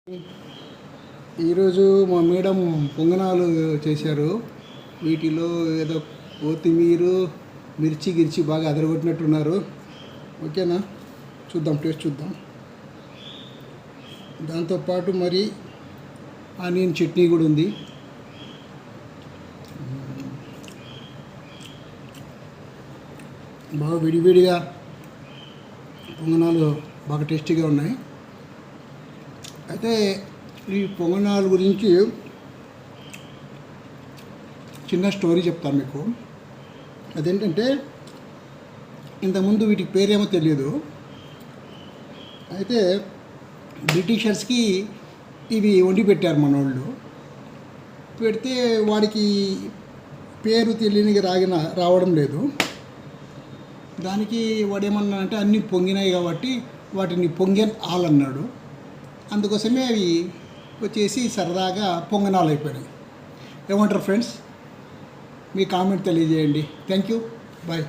ఈరోజు మా మేడం పొంగనాలు చేశారు. వీటిలో ఏదో కొత్తిమీర మిర్చి గిర్చి బాగా అదరగొట్టినట్టున్నారు. ఓకేనా, చూద్దాం, టేస్ట్ చూద్దాం. దాంతోపాటు మరి ఆనియన్ చట్నీ కూడా ఉంది. బాగా విడివిడిగా పొంగనాలు బాగా టేస్టీగా ఉన్నాయి. అయితే ఈ పొంగనాల గురించి చిన్న స్టోరీ చెప్తాను మీకు. అదేంటంటే, ఇంతకుముందు వీటికి పేరేమో తెలియదు. అయితే బ్రిటిషర్స్కి ఇవి వండి పెట్టారు మనోళ్ళు. పెడితే వాడికి పేరు తెలియని రావడం లేదు. దానికి వాడేమన్నా అంటే అన్నీ పొంగినాయి కాబట్టి వాటిని పొంగన్ ఆల్ అన్నాడు. అందుకోసమే అవి వచ్చేసి సరదాగా పొంగనాలు అయిపోయినాయి. ఏమంటారు ఫ్రెండ్స్? మీ కామెంట్ తెలియజేయండి. Thank you, bye.